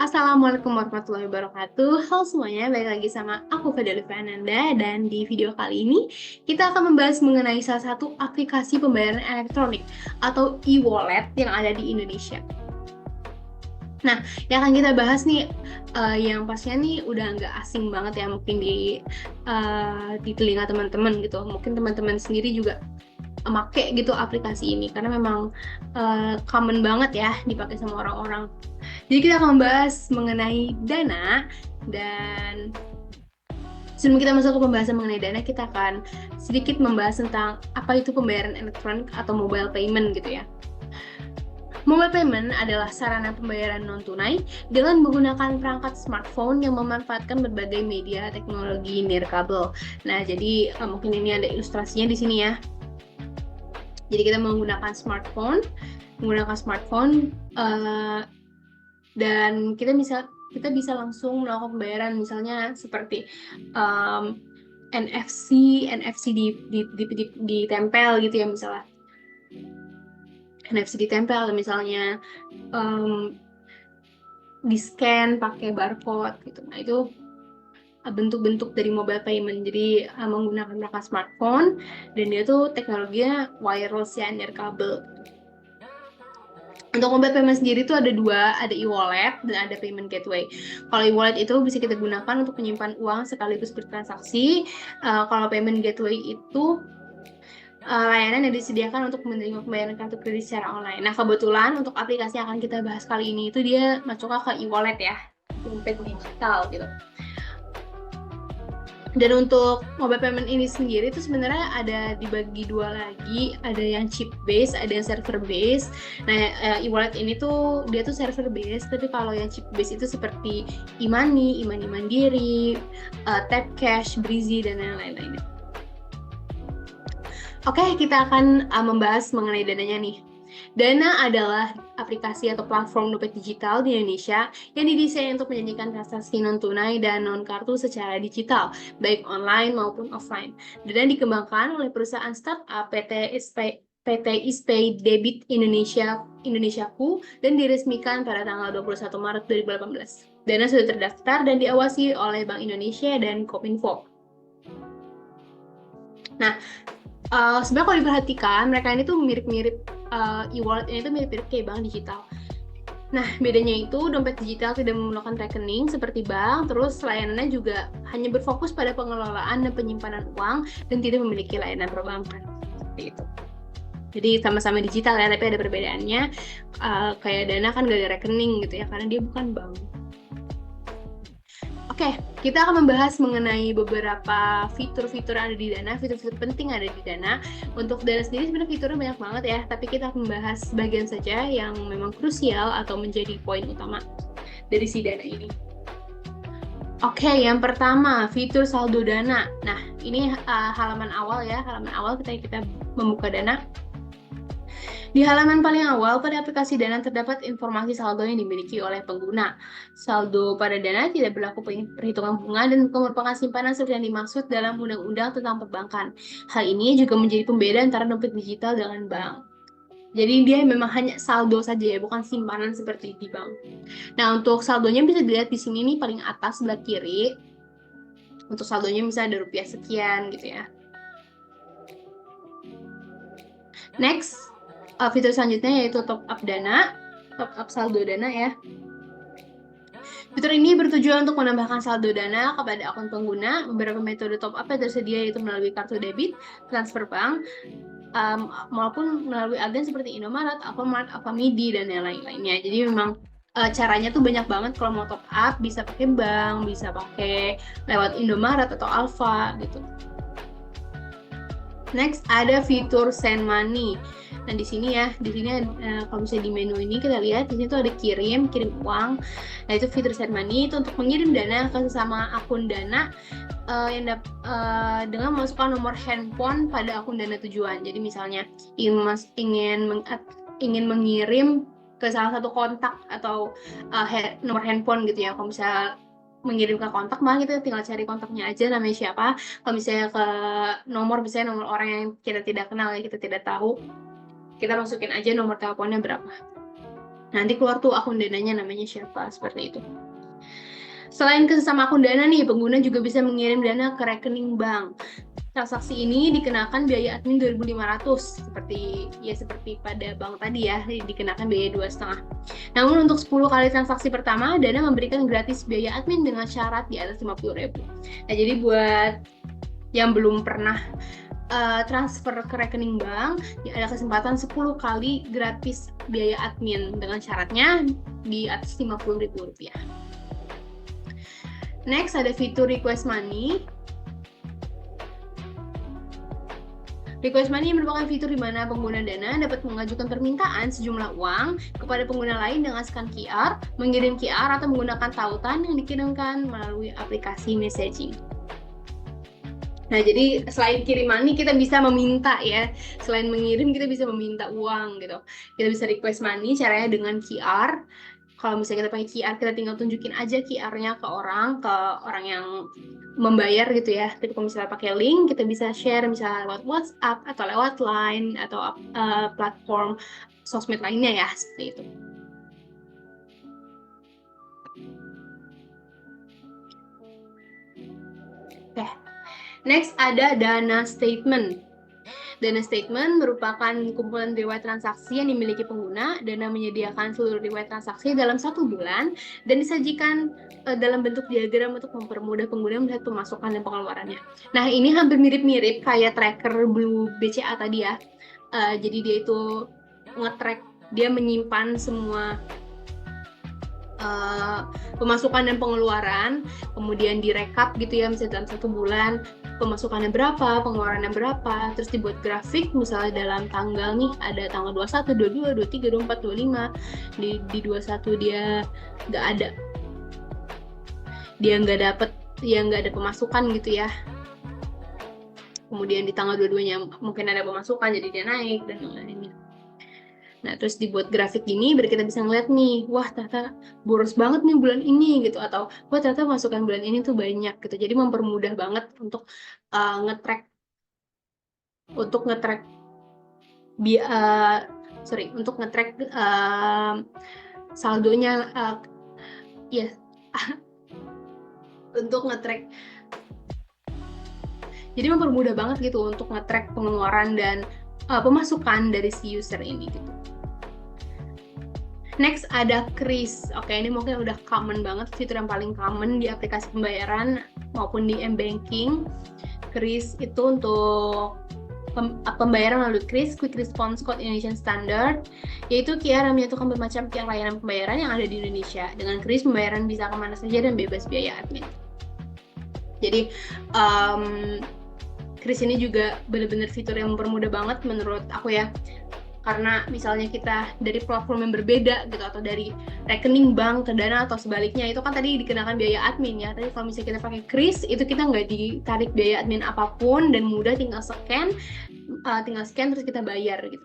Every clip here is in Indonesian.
Assalamualaikum warahmatullahi wabarakatuh. Halo semuanya, balik lagi sama aku Fadeli Ananda, dan di video kali ini kita akan membahas mengenai salah satu aplikasi pembayaran elektronik atau e-wallet yang ada di Indonesia. Nah, yang akan kita bahas nih, yang pastinya nih udah nggak asing banget ya mungkin di telinga teman-teman gitu. Mungkin teman-teman sendiri juga make gitu aplikasi ini karena memang common banget ya dipakai sama orang-orang. Jadi kita akan membahas mengenai Dana, dan sebelum kita masuk ke pembahasan mengenai Dana, kita akan sedikit membahas tentang apa itu pembayaran elektronik atau mobile payment gitu ya. Mobile payment adalah sarana pembayaran non-tunai dengan menggunakan perangkat smartphone yang memanfaatkan berbagai media teknologi nirkabel. Nah, jadi mungkin ini ada ilustrasinya di sini ya. Jadi kita menggunakan smartphone, dan kita bisa langsung melakukan pembayaran, misalnya seperti NFC ditempel gitu ya, misalnya NFC ditempel, atau misalnya di scan pakai barcode gitu. Nah, itu bentuk-bentuk dari mobile payment. Jadi menggunakan perangkat smartphone, dan dia tuh teknologinya wireless ya, nirkabel. Untuk mobile payment sendiri tuh ada dua, ada e-wallet dan ada payment gateway. Kalau e-wallet itu bisa kita gunakan untuk menyimpan uang sekaligus bertransaksi. Kalau payment gateway itu layanan yang disediakan untuk menerima pembayaran kartu kredit secara online. Nah, kebetulan untuk aplikasi yang akan kita bahas kali ini itu dia masuknya ke e-wallet ya, dompet digital gitu. Dan untuk mobile payment ini sendiri itu sebenarnya ada dibagi dua lagi, ada yang chip base, ada yang server base. Nah, e-wallet ini tuh dia tuh server base, tapi kalau yang chip base itu seperti e-money, e-money mandiri, tap cash, Breezy, dan lain-lain. Oke, kita akan membahas mengenai dananya nih. Dana adalah aplikasi atau platform dompet digital di Indonesia yang didesain untuk menjanjikan transaksi non-tunai dan non-kartu secara digital, baik online maupun offline. Dana dikembangkan oleh perusahaan startup PT Ispay Debit Indonesiaku dan diresmikan pada tanggal 21 Maret 2018. Dana sudah terdaftar dan diawasi oleh Bank Indonesia dan Kominfo. Nah, sebenarnya kalau diperhatikan, mereka ini tuh mirip-mirip, e-wallet ini tuh mirip-mirip kayak bank digital. Nah, bedanya itu dompet digital tidak memerlukan rekening seperti bank, terus layanannya juga hanya berfokus pada pengelolaan dan penyimpanan uang dan tidak memiliki layanan perbankan. Seperti itu. Jadi sama-sama digital ya, tapi ada perbedaannya. Kayak Dana kan gak ada rekening gitu ya, karena dia bukan bank. Oke, kita akan membahas mengenai beberapa fitur-fitur yang ada di Dana, fitur-fitur penting yang ada di Dana. Untuk Dana sendiri sebenarnya fiturnya banyak banget ya, tapi kita akan membahas bagian saja yang memang krusial atau menjadi poin utama dari si Dana ini. Oke, yang pertama, fitur saldo Dana. Nah, ini halaman awal ya, halaman awal kita membuka Dana. Di halaman paling awal pada aplikasi Dana terdapat informasi saldo yang dimiliki oleh pengguna. Saldo pada Dana tidak berlaku perhitungan bunga dan bukan merupakan simpanan seperti yang dimaksud dalam Undang-Undang tentang Perbankan. Hal ini juga menjadi pembeda antara dompet digital dengan bank. Jadi dia memang hanya saldo saja ya, bukan simpanan seperti di bank. Nah, untuk saldonya bisa dilihat di sini nih, paling atas sebelah kiri. Untuk saldonya misalnya ada rupiah sekian gitu ya. Next, fitur selanjutnya yaitu top up Dana, top up saldo Dana ya. Fitur ini bertujuan untuk menambahkan saldo Dana kepada akun pengguna. Beberapa metode top up yang tersedia yaitu melalui kartu debit, transfer bank, maupun melalui agen seperti Indomaret, Alfamart, Alfamidi, dan yang lain-lainnya. Jadi memang caranya tuh banyak banget. Kalau mau top up bisa pakai bank, bisa pakai lewat Indomaret atau Alfa gitu. Next, ada fitur send money. Nah, di sini kalau misalnya di menu ini kita lihat di sini tuh ada kirim uang. Nah, itu fitur send money itu untuk mengirim dana ke sesama akun Dana dengan memasukkan nomor handphone pada akun Dana tujuan. Jadi misalnya ingin mengirim ke salah satu kontak atau nomor handphone gitu ya. Kalau misalnya mengirim ke kontak, mah kita tinggal cari kontaknya aja namanya siapa. Kalau misalnya ke nomor, misalnya nomor orang yang kita tidak kenal ya, kita tidak tahu, kita masukin aja nomor teleponnya berapa. Nanti keluar tuh akun dananya namanya siapa, seperti itu. Selain ke sesama akun dana nih, pengguna juga bisa mengirim dana ke rekening bank. Transaksi ini dikenakan biaya admin 2.500 seperti pada bank tadi ya, dikenakan biaya 2,5. Namun untuk 10 kali transaksi pertama, Dana memberikan gratis biaya admin dengan syarat di atas 50.000. Nah, jadi buat yang belum pernah transfer ke rekening bank, ada kesempatan 10 kali gratis biaya admin dengan syaratnya di atas 50.000 rupiah. Next ada fitur request money. Request money merupakan fitur di mana pengguna Dana dapat mengajukan permintaan sejumlah uang kepada pengguna lain dengan scan QR, mengirim QR, atau menggunakan tautan yang dikirimkan melalui aplikasi messaging. Nah, jadi selain kirim money, kita bisa meminta ya. Selain mengirim, kita bisa meminta uang gitu. Kita bisa request money, caranya dengan QR. Kalau misalnya kita pakai QR, kita tinggal tunjukin aja QR-nya ke orang yang membayar gitu ya. Tapi kalau misalnya pakai link, kita bisa share misalnya lewat WhatsApp atau lewat Line atau platform sosmed lainnya ya, seperti itu. Oke. Next ada dana statement. Dana statement merupakan kumpulan riwayat transaksi yang dimiliki pengguna. Dana menyediakan seluruh riwayat transaksi dalam 1 bulan dan disajikan dalam bentuk diagram untuk mempermudah pengguna melihat pemasukan dan pengeluarannya. Nah, ini hampir mirip-mirip kayak tracker Blue BCA tadi ya. Jadi dia itu nge-track, dia menyimpan semua pemasukan dan pengeluaran, kemudian direkap gitu ya, misalnya dalam 1 bulan pemasukannya berapa, pengeluarannya berapa, terus dibuat grafik misalnya dalam tanggal nih, ada tanggal 21, 22, 23, 24, 25, di 21 dia nggak ada pemasukan gitu ya, kemudian di tanggal 22-nya mungkin ada pemasukan jadi dia naik dan lain-lainnya. Nah, terus dibuat grafik gini, biar kita bisa ngeliat nih, wah ternyata boros banget nih bulan ini gitu, atau wah ternyata masukan bulan ini tuh banyak gitu. Jadi mempermudah banget untuk nge-track saldonya ya untuk nge-track. Jadi mempermudah banget gitu untuk nge-track pengeluaran dan pemasukan dari si user ini gitu. Next ada Kris. Oke, ini mungkin udah common banget, fitur yang paling common di aplikasi pembayaran maupun di m-banking. Kris itu untuk pembayaran melalui Kris, Quick Response Code Indonesian Standard, yaitu QR yang menyatukan bermacam tiang layanan pembayaran yang ada di Indonesia. Dengan Kris, pembayaran bisa kemana saja dan bebas biaya admin. Jadi, Kris ini juga benar-benar fitur yang mempermudah banget menurut aku ya. Karena misalnya kita dari platform yang berbeda gitu, atau dari rekening bank ke Dana atau sebaliknya, itu kan tadi dikenakan biaya admin ya. Tapi kalau misalnya kita pakai Kris, itu kita nggak ditarik biaya admin apapun dan mudah, tinggal scan terus kita bayar gitu.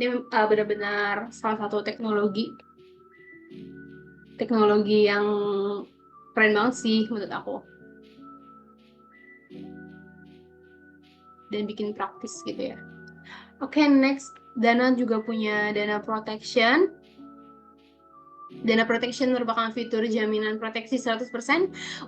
Ini benar-benar salah satu teknologi yang keren banget sih menurut aku, dan bikin praktis gitu ya. Oke, next, Dana juga punya Dana Protection. Dana Protection merupakan fitur jaminan proteksi 100%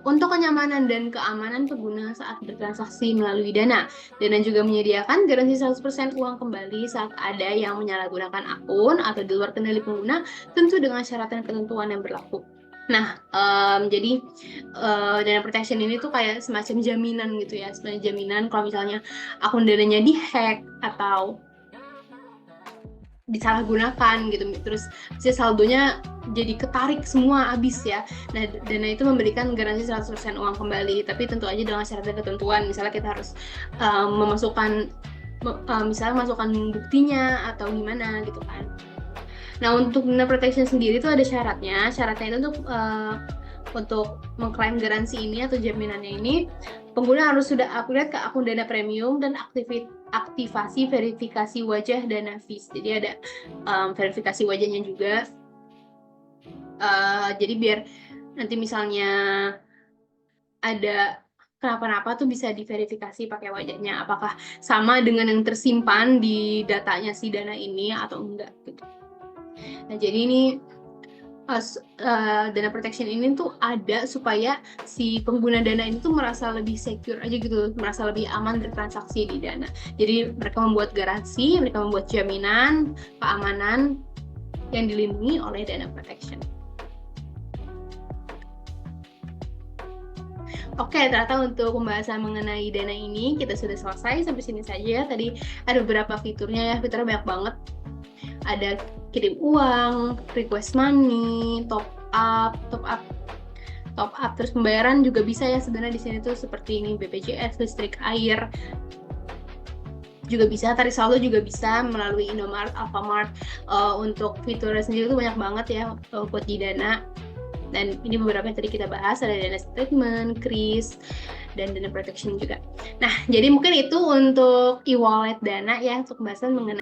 untuk kenyamanan dan keamanan pengguna saat bertransaksi melalui Dana. Dana juga menyediakan garansi 100% uang kembali saat ada yang menyalahgunakan akun atau di luar kendali pengguna, tentu dengan syarat dan ketentuan yang berlaku. Nah, jadi Dana Protection ini tuh kayak semacam jaminan gitu ya, semacam jaminan kalau misalnya akun Dananya dihack atau disalahgunakan gitu, terus si saldonya jadi ketarik semua habis ya. Nah, Dana itu memberikan garansi 100% uang kembali, tapi tentu aja dengan syarat dan ketentuan. Misalnya kita harus misalnya masukkan buktinya atau gimana gitu kan. Nah, untuk Dana Protection sendiri itu ada syaratnya. Syaratnya itu untuk mengklaim garansi ini atau jaminannya ini, pengguna harus sudah upgrade ke akun Dana Premium dan aktivasi verifikasi wajah Dana Vis. Jadi ada verifikasi wajahnya juga. Jadi biar nanti misalnya ada kenapa-napa tuh bisa diverifikasi pakai wajahnya, apakah sama dengan yang tersimpan di datanya si Dana ini atau enggak gitu. Nah, jadi ini Dana protection ini tuh ada supaya si pengguna dana ini tuh merasa lebih secure aja gitu, merasa lebih aman bertransaksi di dana. Jadi mereka membuat garansi, mereka membuat jaminan keamanan yang dilindungi oleh dana protection. Oke, ternyata untuk pembahasan mengenai dana ini kita sudah selesai sampai sini saja. Tadi ada beberapa fiturnya ya, fiturnya banyak banget. Ada kirim uang, request money, top up, terus pembayaran juga bisa ya sebenarnya di sini tuh seperti ini BPJS, listrik, air juga bisa, tarik saldo juga bisa melalui Indomaret, Alfamart. Untuk fiturnya sendiri tuh banyak banget ya buat di Dana. Dan ini beberapa yang tadi kita bahas, ada dana statement, kris, dan dana protection juga. Nah, jadi mungkin itu untuk e-wallet Dana ya, untuk pembahasan mengenai.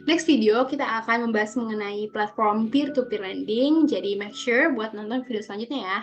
Next video kita akan membahas mengenai platform peer-to-peer lending, jadi make sure buat nonton video selanjutnya ya.